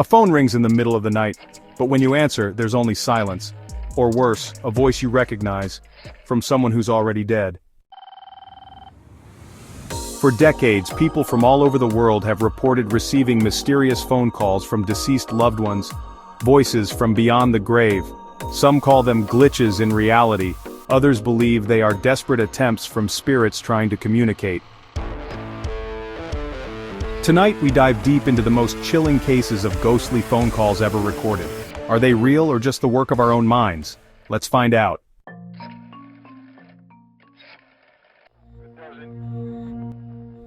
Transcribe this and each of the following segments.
A phone rings in the middle of the night, but when you answer, there's only silence. Or worse, a voice you recognize, from someone who's already dead. For decades, people from all over the world have reported receiving mysterious phone calls from deceased loved ones, voices from beyond the grave. Some call them glitches in reality, others believe they are desperate attempts from spirits trying to communicate. Tonight we dive deep into the most chilling cases of ghostly phone calls ever recorded. Are they real or just the work of our own minds? Let's find out.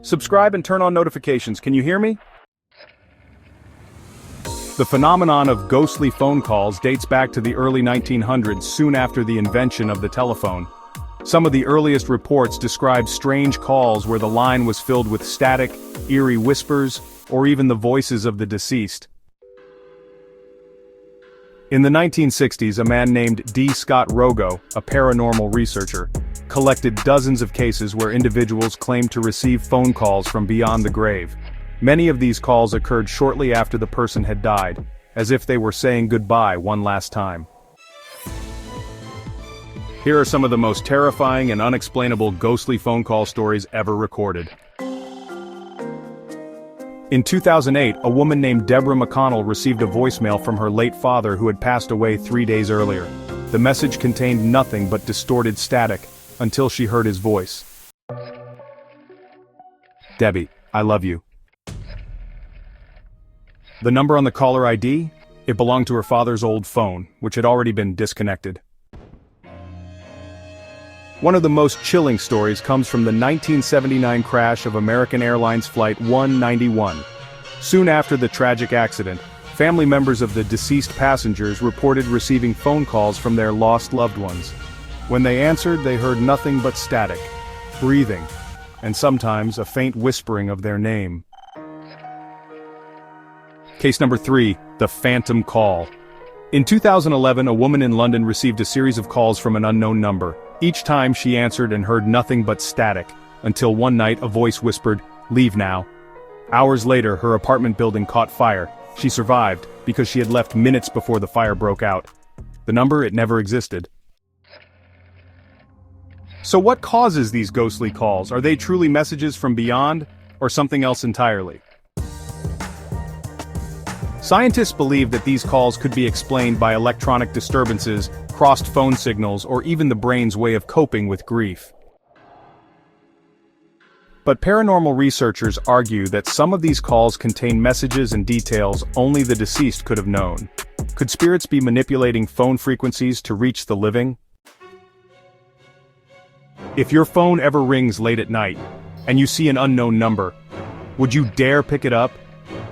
Subscribe and turn on notifications, can you hear me? The phenomenon of ghostly phone calls dates back to the early 1900s, soon after the invention of the telephone. Some of the earliest reports describe strange calls where the line was filled with static, eerie whispers, or even the voices of the deceased. In the 1960s, a man named D. Scott Rogo, a paranormal researcher, collected dozens of cases where individuals claimed to receive phone calls from beyond the grave. Many of these calls occurred shortly after the person had died, as if they were saying goodbye one last time. Here are some of the most terrifying and unexplainable ghostly phone call stories ever recorded. In 2008, a woman named Deborah McConnell received a voicemail from her late father who had passed away 3 days earlier. The message contained nothing but distorted static, until she heard his voice. "Debbie, I love you." The number on the caller ID? It belonged to her father's old phone, which had already been disconnected. One of the most chilling stories comes from the 1979 crash of American Airlines Flight 191. Soon after the tragic accident, family members of the deceased passengers reported receiving phone calls from their lost loved ones. When they answered, they heard nothing but static, breathing, and sometimes a faint whispering of their name. Case number 3, the Phantom Call. In 2011, a woman in London received a series of calls from an unknown number. Each time she answered and heard nothing but static, until one night a voice whispered, "Leave now." Hours later, her apartment building caught fire. She survived, because she had left minutes before the fire broke out. The number, it never existed. So what causes these ghostly calls? Are they truly messages from beyond, or something else entirely? Scientists believe that these calls could be explained by electronic disturbances, crossed phone signals, or even the brain's way of coping with grief. But paranormal researchers argue that some of these calls contain messages and details only the deceased could have known. Could spirits be manipulating phone frequencies to reach the living? If your phone ever rings late at night, and you see an unknown number, would you dare pick it up?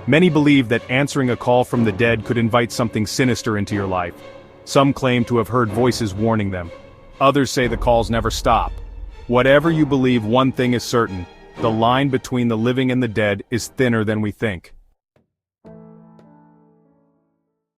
Many believe that answering a call from the dead could invite something sinister into your life. Some claim to have heard voices warning them. Others say the calls never stop. Whatever you believe, one thing is certain: the line between the living and the dead is thinner than we think.